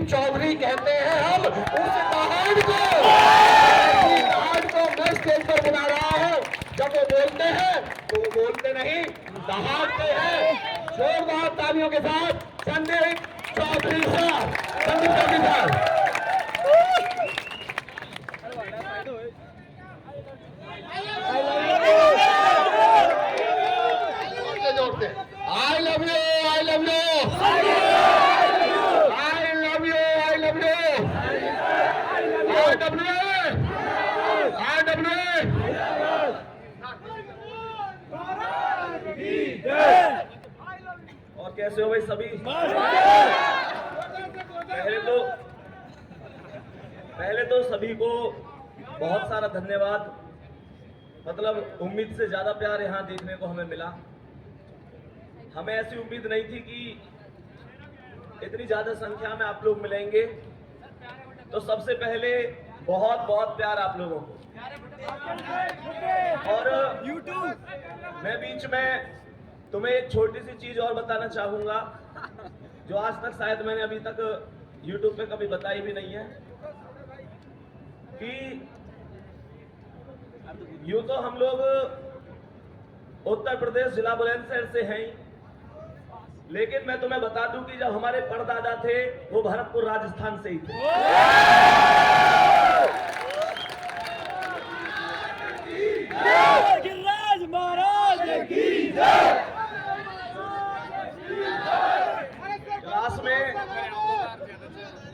दिलीप चौधरी कहते हैं हम उस दहाड़ को, ऐसी दहाड़ को मैं स्टेज पर बुला रहा हूं। जब वो बोलते हैं तो वो बोलते नहीं, दहाड़ते हैं। जोरदार तालियों के साथ संदीप चौधरी साहब, संदीप चौधरी साहब। I love you, I love you, I love you, I love you, और कैसे हो भाई सभी? पहले तो सभी को बहुत सारा धन्यवाद। मतलब उम्मीद से ज्यादा प्यार यहाँ देखने को हमें मिला। हमें ऐसी उम्मीद नहीं थी कि इतनी ज्यादा संख्या में आप लोग मिलेंगे। तो सबसे पहले बहुत बहुत प्यार आप लोगों को। और मैं बीच में तुम्हें एक छोटी सी चीज और बताना चाहूंगा जो आज तक शायद मैंने अभी तक YouTube पे कभी बताई भी नहीं है। कि यूं तो हम लोग उत्तर प्रदेश जिला बुलंदशहर से हैं, लेकिन मैं तुम्हें बता दूं कि जब हमारे परदादा थे वो भरतपुर राजस्थान से ही थे। गिरिराज महाराज की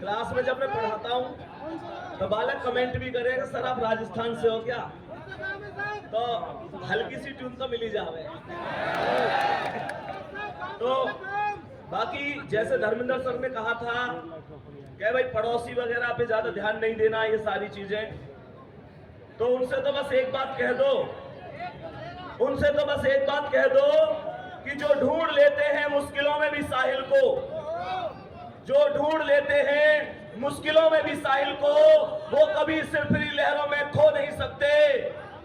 क्लास में जब मैं पढ़ाता हूं तो बालक कमेंट भी करेगा, सर आप राजस्थान से हो क्या? तो हल्की सी ट्यून तो मिली जावे। तो बाकी जैसे धर्मेंद्र सर ने कहा था कि भाई पड़ोसी वगैरह पे ज्यादा ध्यान नहीं देना, ये सारी चीजें, तो उनसे तो बस एक बात कह दो कि जो ढूंढ लेते हैं मुश्किलों में भी साहिल को, जो ढूंढ लेते हैं मुश्किलों में भी साहिल को, वो कभी सिरफिरी लहरों में खो नहीं सकते।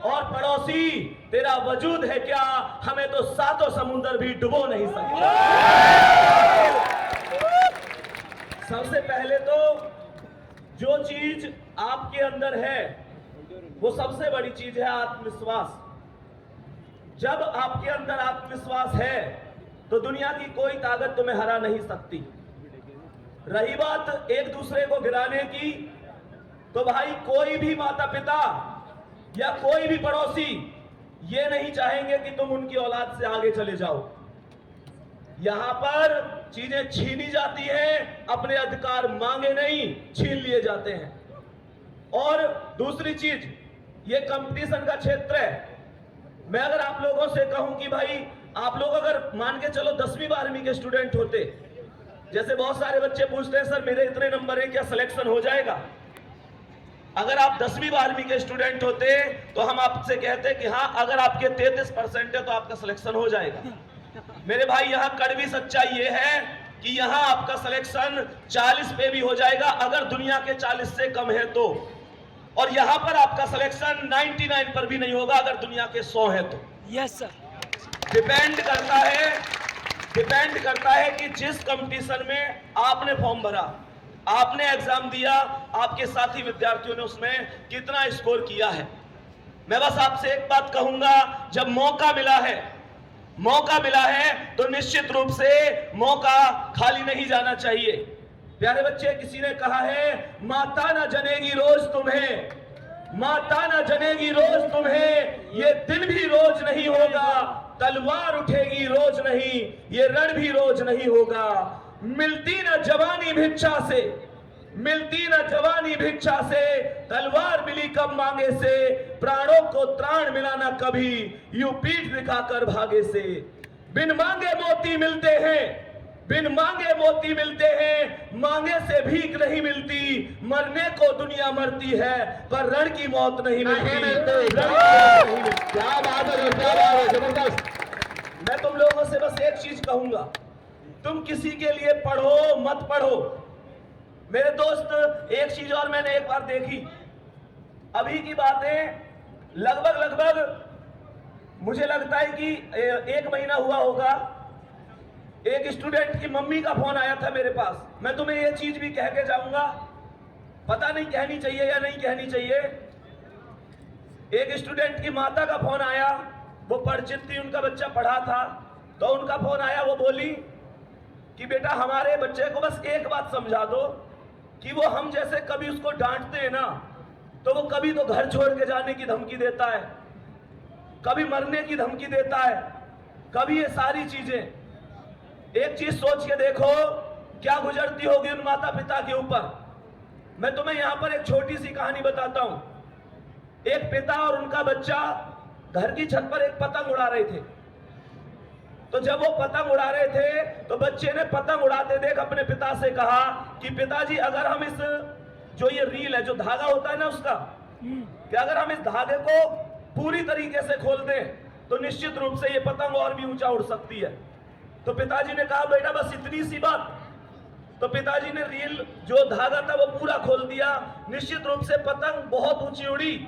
और पड़ोसी तेरा वजूद है क्या, हमें तो सातों समुंदर भी डुबो नहीं सकते। सबसे पहले तो जो चीज आपके अंदर है वो सबसे बड़ी चीज है आत्मविश्वास। जब आपके अंदर आत्मविश्वास है तो दुनिया की कोई ताकत तुम्हें हरा नहीं सकती। रही बात एक दूसरे को गिराने की, तो भाई कोई भी माता पिता या कोई भी पड़ोसी ये नहीं चाहेंगे कि तुम उनकी औलाद से आगे चले जाओ। यहां पर चीजें छीनी जाती हैं, अपने अधिकार मांगे नहीं, छीन लिए जाते हैं। और दूसरी चीज, ये कंपटीशन का क्षेत्र है। मैं अगर आप लोगों से कहूं कि भाई आप लोग अगर मान के चलो 10वीं 12वीं के स्टूडेंट होते, जैसे बहुत सारे बच्चे पूछते हैं सर मेरे इतने नंबर है क्या सिलेक्शन हो जाएगा? अगर आप 10वीं 12वीं के स्टूडेंट होते तो हम आपसे कहते कि हाँ, अगर आपके 33% है तो आपका सिलेक्शन हो जाएगा। मेरे भाई यहाँ कड़वी सच्चाई ये है कि यहाँ आपका सिलेक्शन 40 पे भी हो जाएगा अगर दुनिया के 40 से कम है तो, और यहाँ पर आपका सिलेक्शन 99 पर भी नहीं होगा अगर दुनिया के 100 है तो। Yes sir. डिपेंड करता है कि जिस कंपटीशन में आपने फॉर्म भरा, आपने एग्जाम दिया, आपके साथी विद्यार्थियों ने उसमें कितना स्कोर किया है। मैं बस आपसे एक बात कहूंगा, जब मौका मिला है तो निश्चित रूप से मौका खाली नहीं जाना चाहिए। प्यारे बच्चे, किसी ने कहा है माता ना जनेगी रोज तुम्हें, माता ना जनेगी रोज तुम्हें, ये दिन भी रोज नहीं होगा, तलवार उठेगी रोज नहीं, ये रण भी रोज नहीं होगा। मिलती ना जवानी भिक्षा से, तलवार मिली कब मांगे से, प्राणों को त्राण मिला ना कभी, यूं पीठ दिखाकर भागे से। बिन मांगे मोती मिलते हैं, मांगे से भीख नहीं मिलती, मरने को दुनिया मरती है पर रण की मौत नहीं मिलती। क्या बात है, जबरदस्त। मैं तुम लोगों से बस एक चीज कहूंगा, तुम किसी के लिए पढ़ो मत पढ़ो। मेरे दोस्त, एक चीज और मैंने एक बार देखी, अभी की बातें लगभग मुझे लगता है कि 1 महीना हुआ होगा। एक स्टूडेंट की मम्मी का फोन आया था मेरे पास। मैं तुम्हें ये चीज भी कह के जाऊंगा, पता नहीं कहनी चाहिए या नहीं कहनी चाहिए। एक स्टूडेंट की माता का फोन आया, वो परिचित थी, उनका बच्चा पढ़ा था, तो उनका फोन आया, वो बोली कि बेटा हमारे बच्चे को बस एक बात समझा दो कि वो हम जैसे कभी उसको डांटते हैं ना, तो वो कभी तो घर छोड़ के जाने की धमकी देता है, कभी मरने की धमकी देता है, कभी ये सारी चीजें। एक चीज सोच के देखो क्या गुजरती होगी उन माता पिता के ऊपर। मैं तुम्हें यहां पर एक छोटी सी कहानी बताता हूं। एक पिता और उनका बच्चा घर की छत पर एक पतंग उड़ा रहे थे। तो जब वो पतंग उड़ा रहे थे तो बच्चे ने पतंग उड़ाते देख अपने पिता से कहा कि पिताजी अगर हम इस जो ये रील है, जो धागा होता है ना उसका, कि अगर हम इस धागे को पूरी तरीके से खोल दें तो निश्चित रूप से ये पतंग और भी ऊंचा उड़ सकती है। तो पिताजी ने कहा बेटा बस इतनी सी बात। तो पिताजी ने रील जो धागा था वो पूरा खोल दिया। निश्चित रूप से पतंग बहुत ऊंची उड़ी,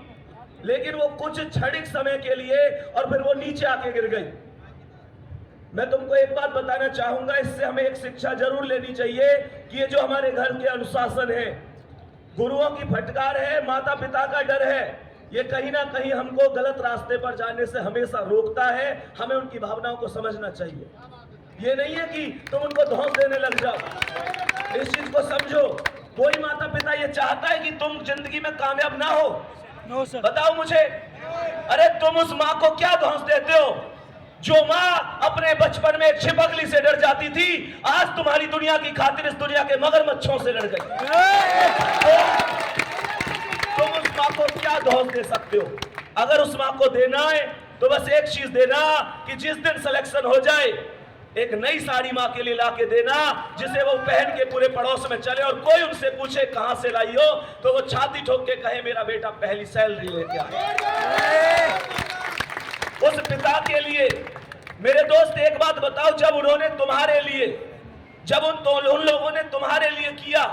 लेकिन वो कुछ क्षणिक समय के लिए और फिर वो नीचे आके गिर गई। मैं तुमको एक बात बताना चाहूंगा, इससे हमें एक शिक्षा जरूर लेनी चाहिए कि ये जो हमारे घर के अनुशासन है, गुरुओं की फटकार है, माता पिता का डर है, ये कहीं ना कहीं हमको गलत रास्ते पर जाने से हमेशा रोकता है। हमें उनकी भावनाओं को समझना चाहिए। ये नहीं है कि तुम उनको धौंस देने लग जाओ। इस चीज को समझो, कोई माता पिता ये चाहता है कि तुम जिंदगी में कामयाब ना हो? No sir. बताओ मुझे। अरे तुम उस माँ को क्या धौंस देते हो जो माँ अपने बचपन में एक छिपकली से डर जाती थी, आज तुम्हारी दुनिया की खातिर इस दुनिया के मगरमच्छों से डर गई। तुम उस माँ को क्या धौंस दे सकते हो? अगर उस माँ को देना है तो बस एक चीज देना कि जिस दिन सिलेक्शन हो जाए एक नई साड़ी माँ के लिए ला के देना, जिसे वो पहन के पूरे पड़ोस में चले और कोई उनसे पूछे कहां से लाई हो तो वो छाती ठोक के कहे मेरा बेटा पहली सैलरी लेके आया। उस पिता के लिए मेरे दोस्त एक बात बताओ, जब उन्होंने तुम्हारे लिए, जब उन लोगों ने तुम्हारे लिए किया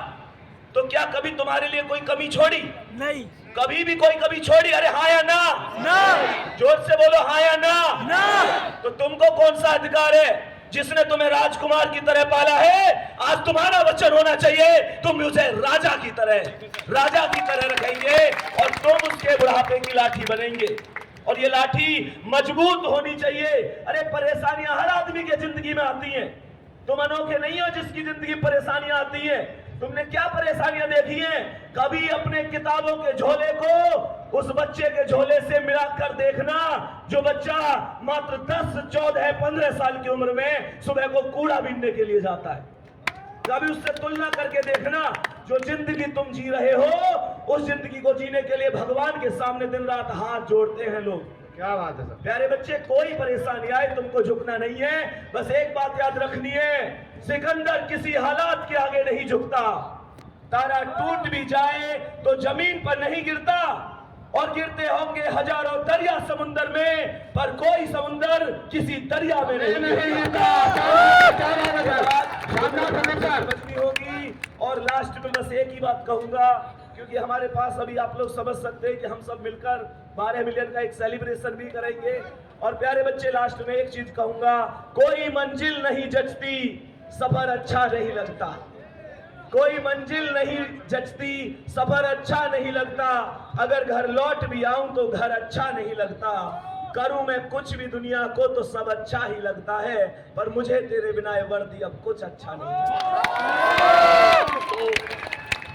तो क्या कभी तुम्हारे लिए कोई कमी छोड़ी? नहीं। कभी भी कोई कमी छोड़ी? अरे हाँ या ना? ना। जोर से बोलो हाँ या ना? ना। तो तुमको कौन सा अधिकार है? जिसने तुम्हें राजकुमार की तरह पाला है, आज तुम्हारा वचन होना चाहिए तुम उसे राजा की तरह रखेंगे और तुम उसके बुढ़ापे की लाठी बनेंगे। और ये लाठी मजबूत होनी चाहिए। अरे परेशानियां हर आदमी के जिंदगी में आती हैं। तुम अनोखे नहीं हो जिसकी जिंदगी परेशानियां आती हैं। तुमने क्या परेशानियां देखी हैं? कभी अपने किताबों के झोले को उस बच्चे के झोले से मिलाकर देखना जो बच्चा मात्र 10, 14, 15 साल की उम्र में सुबह को कूड़ा बीनने के लिए जाता है। कभी उससे तुलना करके देखना जो जिंदगी तुम जी रहे हो, उस जिंदगी को जीने के लिए भगवान के सामने दिन रात हाथ जोड़ते हैं लोग। क्या बात है सर। प्यारे बच्चे, कोई परेशानी आए तुमको झुकना नहीं है। बस एक बात याद रखनी है, सिकंदर किसी हालात के आगे नहीं झुकता। तारा टूट भी जाए तो जमीन पर नहीं गिरता, और गिरते होंगे हजारों दरिया समुंदर में, पर कोई समुंदर किसी दरिया में नहीं गिरता। बचनी होगी। और लास्ट में बस एक ही बात कहूंगा, क्योंकि हमारे पास अभी आप लोग समझ सकते हैं कि हम सब मिलकर 12 मिलियन का एक सेलिब्रेशन भी करेंगे। और प्यारे बच्चे, लास्ट में एक चीज कहूंगा, कोई मंजिल नहीं जचती, सफर अच्छा नहीं लगता। कोई मंजिल नहीं जचती, सफर अच्छा नहीं लगता। अगर घर लौट भी आऊं तो घर अच्छा नहीं लगता। करूं मैं कुछ भी दुनिया को तो सब अच्छा ही लगता है, पर मुझे तेरे बिना ये वर्दी अब कुछ अच्छा नहीं लगता। तो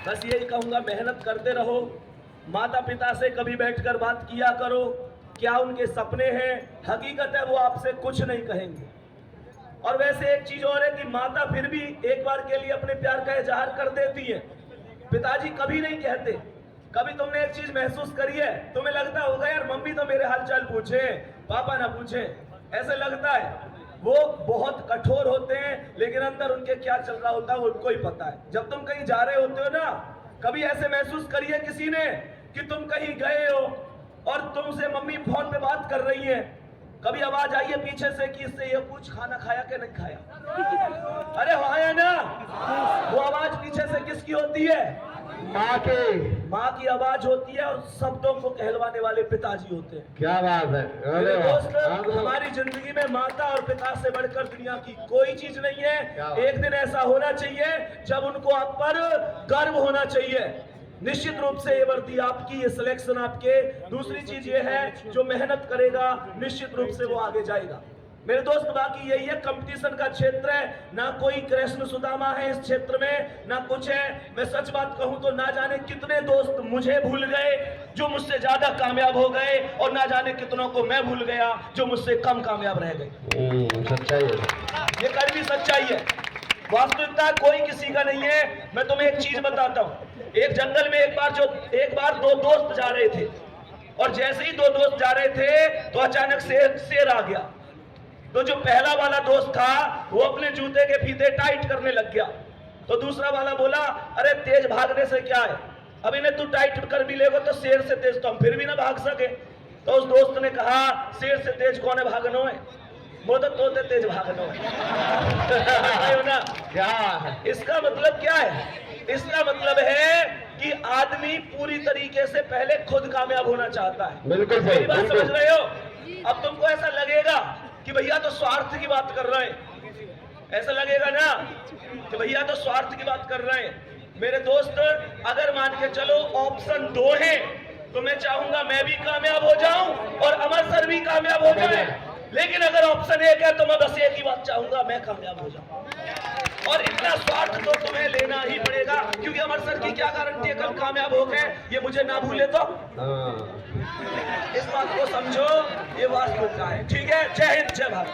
बस यही कहूंगा, मेहनत करते रहो। माता पिता से कभी बैठकर बात किया करो, क्या उनके सपने हैं। हकीकत है वो आपसे कुछ नहीं कहेंगे। और वैसे एक चीज और है कि माता फिर भी एक बार के लिए अपने प्यार का इजहार कर देती है, पिताजी कभी नहीं कहते। कभी तुमने एक चीज महसूस करी है, तुम्हें लगता होगा यार मम्मी तो मेरे हालचाल पूछे, पापा ना पूछे, ऐसे लगता है। वो बहुत कठोर होते हैं, लेकिन अंदर उनके क्या चल रहा होता है उनको ही पता है। जब तुम कहीं जा रहे होते हो ना, कभी ऐसे महसूस करिए किसी ने कि तुम कहीं गए हो और तुमसे मम्मी फोन पे बात कर रही है, कभी आवाज आई है पीछे से कि इससे ये पूछ खाना खाया कि नहीं खाया। अरे हाँ या ना? वो आवाज पीछे से किसकी होती है? माँ की आवाज होती है और शब्दों को कहलवाने वाले पिताजी होते हैं। क्या बात है। मेरे दोस्त, हमारी जिंदगी में माता और पिता से बढ़कर दुनिया की कोई चीज नहीं है। एक दिन ऐसा होना चाहिए जब उनको आप पर गर्व होना चाहिए। निश्चित रूप से ये वर्दी आपकी, ये सिलेक्शन आपके। दूसरी चीज ये है, जो मेहनत करेगा निश्चित रूप से वो आगे जाएगा। मेरे दोस्त, बाकी यही है, कंपटीशन का क्षेत्र है, ना कोई कृष्ण सुदामा है इस क्षेत्र में, ना कुछ है। मैं सच बात कहूं तो ना जाने कितने दोस्त मुझे भूल गए जो मुझसे ज्यादा कामयाब हो गए, और ना जाने कितनों को मैं भूल गया जो मुझसे कम कामयाब रह गए। सच्चाई है, ये कड़वी सच्चाई है। वास्तविकता कोई किसी का नहीं है। मैं तुम्हें एक चीज बताता हूँ। एक जंगल में एक बार दो दोस्त जा रहे थे, और जैसे ही दो दोस्त जा रहे थे तो अचानक शेर आ गया। तो जो पहला वाला दोस्त था वो अपने जूते के फीते टाइट करने लग गया। तो दूसरा वाला बोला, अरे तेज भागने से क्या है, अब इन्हें तू टाइट कर भी लेगा तो शेर से तेज तो हम फिर भी ना भाग सके। तो उस दोस्त ने कहा, शेर से तेज कौन है भागनो है, वो तो तेज भागनो है ना। क्या इसका मतलब क्या है? इसका मतलब है कि आदमी पूरी तरीके से पहले खुद कामयाब होना चाहता है। बिल्कुल सही, मेरी बात बिल्कुल। समझ रहे हो? अब तुमको ऐसा लगेगा कि भैया तो स्वार्थ की बात कर रहे हैं, ऐसा लगेगा ना कि भैया तो स्वार्थ की बात कर रहे हैं। मेरे दोस्त, अगर मान के चलो ऑप्शन 2 है तो मैं चाहूंगा मैं भी कामयाब हो जाऊं और अमर सर भी कामयाब हो जाए। लेकिन अगर ऑप्शन 1 है तो मैं बस एक ही बात चाहूंगा, मैं कामयाब हो जाऊं। और इतना स्वार्थ तो तुम्हें लेना ही पड़ेगा, क्योंकि अमर सर की क्या गारंटी है कल कामयाब हो गए ये मुझे ना भूले तो। इस बात को समझो, ये वास्तविकता है। ठीक है, जय हिंद, जय भारत।